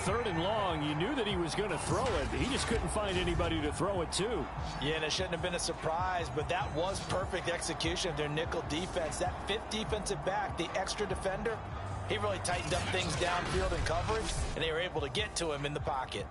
3rd and long, you knew that he was going to throw it. He just couldn't find anybody to throw it to. Yeah, and it shouldn't have been a surprise, but that was perfect execution of their nickel defense. That 5th defensive back, the extra defender, he really tightened up things downfield in coverage, and they were able to get to him in the pocket.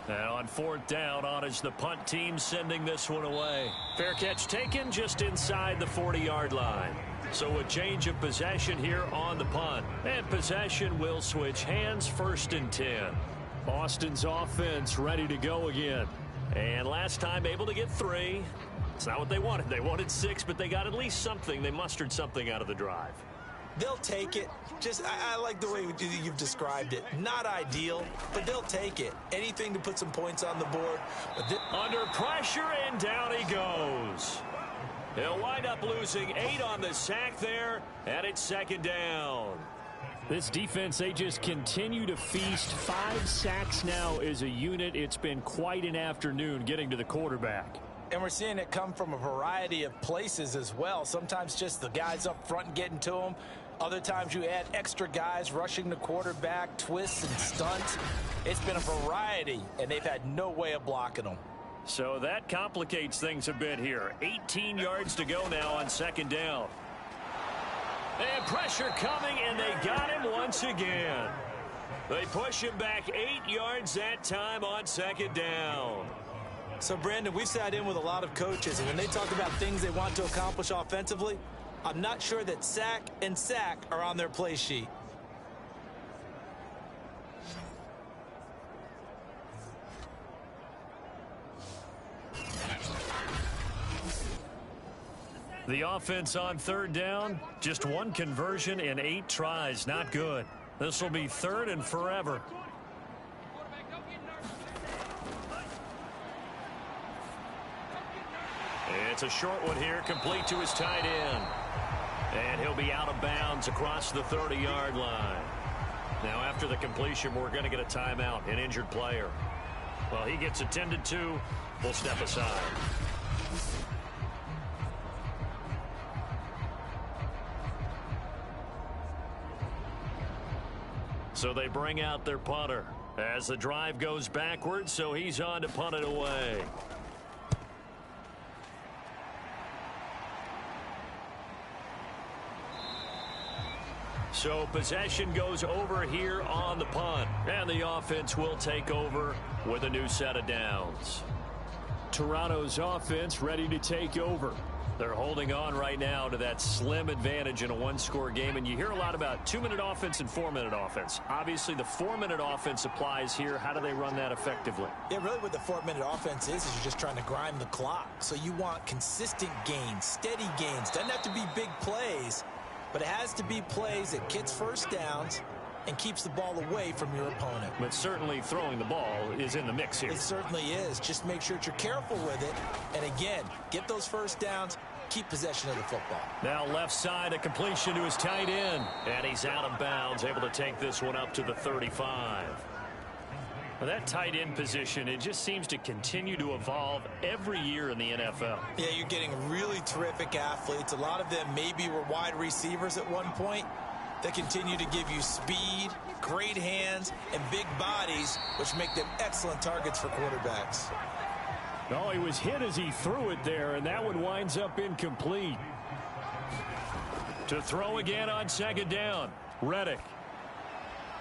Now on 4th down, on is the punt team sending this one away. Fair catch taken just inside the 40-yard line. So a change of possession here on the punt. And possession will switch hands, 1st and 10. Boston's offense ready to go again. And last time able to get 3. It's not what they wanted. They wanted 6, but they got at least something. They mustered something out of the drive. They'll take it. I like the way you've described it. Not ideal, but they'll take it. Anything to put some points on the board. Under pressure, and down he goes. He'll wind up losing 8 on the sack there, and it's 2nd down. This defense, they just continue to feast. 5 sacks now as a unit. It's been quite an afternoon getting to the quarterback. And we're seeing it come from a variety of places as well. Sometimes just the guys up front and getting to them. Other times you add extra guys rushing the quarterback, twists and stunts. It's been a variety, and they've had no way of blocking them. So that complicates things a bit here. 18 yards to go now on 2nd down. And pressure coming, and they got him once again. They push him back 8 yards that time on second down. So, Brandon, we've sat in with a lot of coaches, and when they talk about things they want to accomplish offensively, I'm not sure that sack and sack are on their play sheet. The offense on third down, just one conversion in 8 tries. Not good. This will be third and forever. It's a short one here, complete to his tight end. And he'll be out of bounds across the 30-yard line. Now, after the completion, we're going to get a timeout, an injured player. Well, he gets attended to. We'll step aside. So they bring out their punter as the drive goes backwards, so he's on to punt it away. So possession goes over here on the punt, and the offense will take over with a new set of downs. Toronto's offense ready to take over. They're holding on right now to that slim advantage in a one-score game, and you hear a lot about 2-minute offense and 4-minute offense. Obviously, the 4-minute offense applies here. How do they run that effectively? Yeah, really what the 4-minute offense is you're just trying to grind the clock. So you want consistent gains, steady gains. Doesn't have to be big plays, but it has to be plays that gets first downs and keeps the ball away from your opponent. But certainly throwing the ball is in the mix here. It certainly is. Just make sure that you're careful with it. And again, get those first downs, keep possession of the football. Now left side, a completion to his tight end. And he's out of bounds, able to take this one up to the 35. Well, that tight end position, it just seems to continue to evolve every year in the NFL. Yeah, you're getting really terrific athletes. A lot of them maybe were wide receivers at one point. They continue to give you speed, great hands, and big bodies, which make them excellent targets for quarterbacks. Oh, he was hit as he threw it there, and that one winds up incomplete. To throw again on second down, Reddick.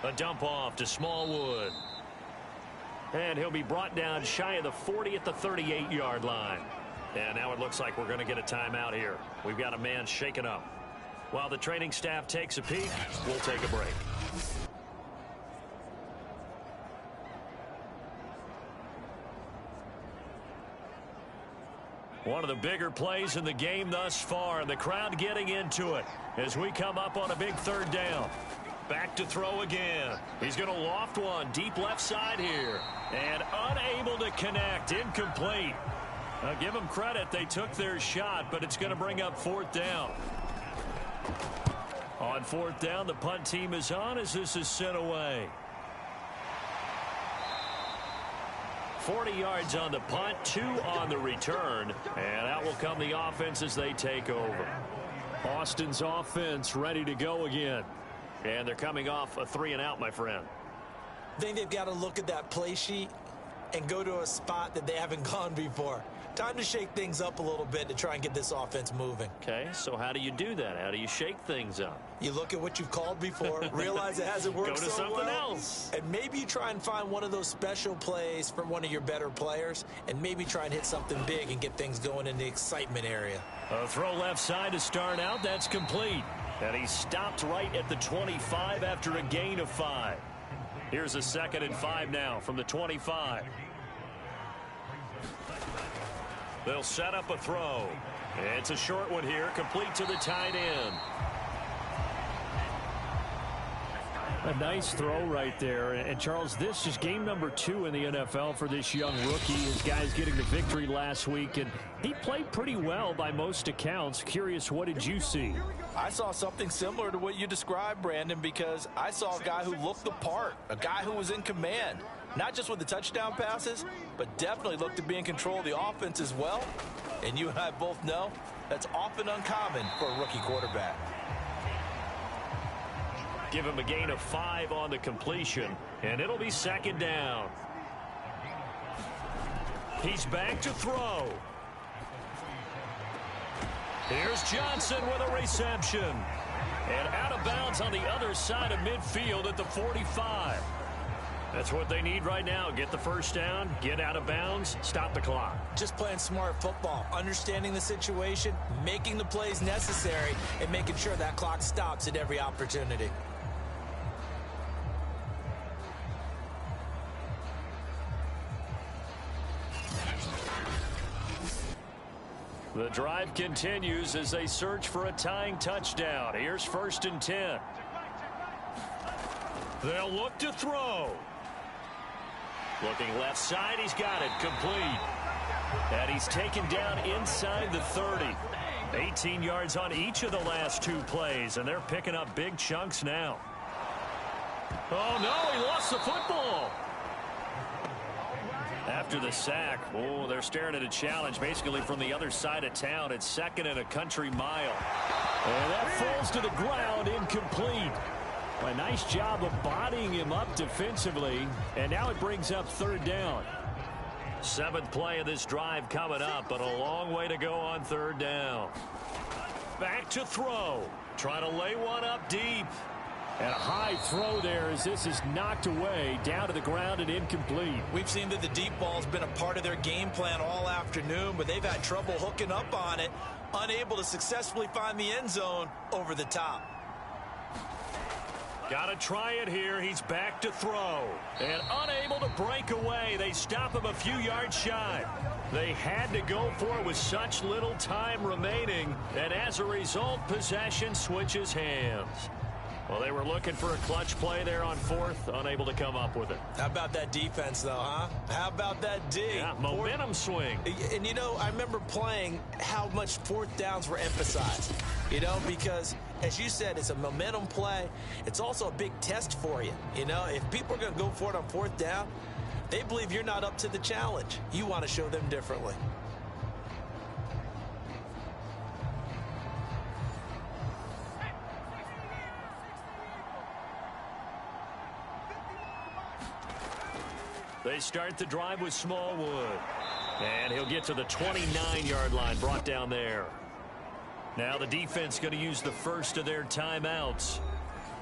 A dump off to Smallwood. And he'll be brought down shy of the 40 at the 38-yard line. And now it looks like we're going to get a timeout here. We've got a man shaken up. While the training staff takes a peek, we'll take a break. One of the bigger plays in the game thus far, and the crowd getting into it as we come up on a big third down. Back to throw again. He's going to loft one deep left side here. And unable to connect. Incomplete. Now give them credit. They took their shot, but it's going to bring up fourth down. On fourth down, the punt team is on as this is sent away. 40 yards on the punt, 2 on the return. And out will come the offense as they take over. Austin's offense ready to go again. And they're coming off a 3-and-out, my friend. I think they've got to look at that play sheet and go to a spot that they haven't gone before. Time to shake things up a little bit to try and get this offense moving. Okay, so how do you do that? How do you shake things up? You look at what you've called before, realize it hasn't worked so well. Go to something else. And maybe you try and find one of those special plays from one of your better players, and maybe try and hit something big and get things going in the excitement area. A throw left side to start out. That's complete. And he stopped right at the 25 after a gain of 5. Here's a 2nd and 5 now from the 25. They'll set up a throw. It's a short one here, complete to the tight end. A nice throw right there. And, Charles, this is game number 2 in the NFL for this young rookie. His guys getting the victory last week, and he played pretty well by most accounts. Curious, what did you see? I saw something similar to what you described, Brandon, because I saw a guy who looked the part, a guy who was in command, not just with the touchdown passes, but definitely looked to be in control of the offense as well. And you and I both know that's often uncommon for a rookie quarterback. Give him a gain of 5 on the completion, and it'll be 2nd down. He's back to throw. Here's Johnson with a reception. And out of bounds on the other side of midfield at the 45. That's what they need right now. Get the first down, get out of bounds, stop the clock. Just playing smart football, understanding the situation, making the plays necessary, and making sure that clock stops at every opportunity. The drive continues as they search for a tying touchdown. Here's 1st and 10. They'll look to throw. Looking left side, he's got it, complete. And he's taken down inside the 30. 18 yards on each of the last 2 plays, and they're picking up big chunks now. Oh, no, he lost the football. After the sack, they're staring at a challenge basically from the other side of town. It's 2nd and a country mile. And that falls to the ground, incomplete. A nice job of bodying him up defensively, and now it brings up 3rd down. 7th play of this drive coming up, but a long way to go on 3rd down. Back to throw. Trying to lay one up deep. And a high throw there as this is knocked away, down to the ground and incomplete. We've seen that the deep ball's been a part of their game plan all afternoon, but they've had trouble hooking up on it, unable to successfully find the end zone over the top. Got to try it here. He's back to throw. And unable to break away. They stop him a few yards shy. They had to go for it with such little time remaining. And as a result, possession switches hands. Well, they were looking for a clutch play there on 4th, unable to come up with it. How about that defense, though, huh? How about that D? Yeah, momentum swing. And, you know, I remember playing how much 4th downs were emphasized, you know, because, as you said, it's a momentum play. It's also a big test for you. You know, if people are going to go for it on 4th down, they believe you're not up to the challenge. You want to show them differently. They start the drive with Smallwood. And he'll get to the 29-yard line, brought down there. Now the defense going to use the first of their timeouts,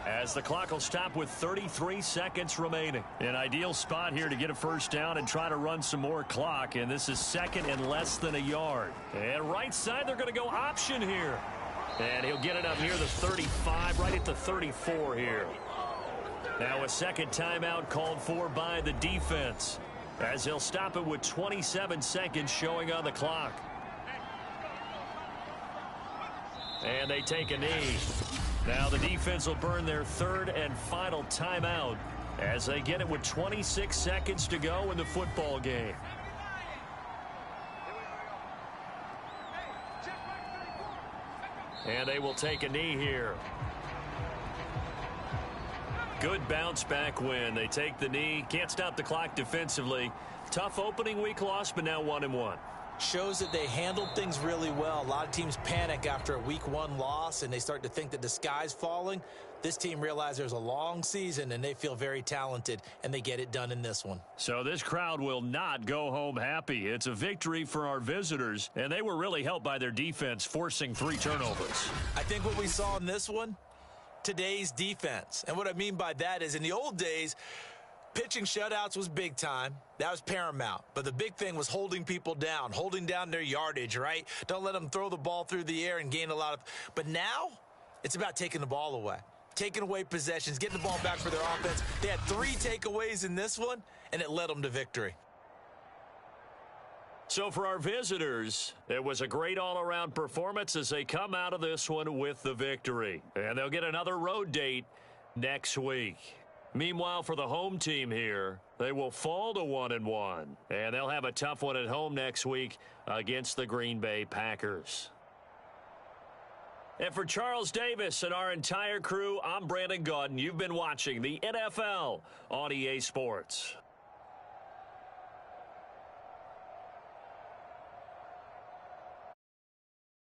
as the clock will stop with 33 seconds remaining. An ideal spot here to get a first down and try to run some more clock. And this is 2nd and less than a yard. And right side, they're going to go option here. And he'll get it up near the 35, right at the 34 here. Now a second timeout called for by the defense, as he'll stop it with 27 seconds showing on the clock. And they take a knee. Now the defense will burn their 3rd and final timeout as they get it with 26 seconds to go in the football game. And they will take a knee here. Good bounce back win. They take the knee. Can't stop the clock defensively. Tough opening week loss, but now 1-1. Shows that they handled things really well. A lot of teams panic after a week 1 loss, and they start to think that the sky's falling. This team realized there's a long season, and they feel very talented, and they get it done in this one. So this crowd will not go home happy. It's a victory for our visitors, and they were really helped by their defense, forcing 3 turnovers. I think what we saw in this one, today's defense. And what I mean by that is, in the old days, pitching shutouts was big time. That was paramount. But the big thing was holding people down, holding down their yardage, right? Don't let them throw the ball through the air and gain a lot of. But now, it's about taking the ball away. Taking away possessions, getting the ball back for their offense. They had 3 takeaways in this one, and it led them to victory. So for our visitors, it was a great all-around performance as they come out of this one with the victory. And they'll get another road date next week. Meanwhile, for the home team here, they will fall to 1-1. And they'll have a tough one at home next week against the Green Bay Packers. And for Charles Davis and our entire crew, I'm Brandon Gaudin. You've been watching the NFL on EA Sports.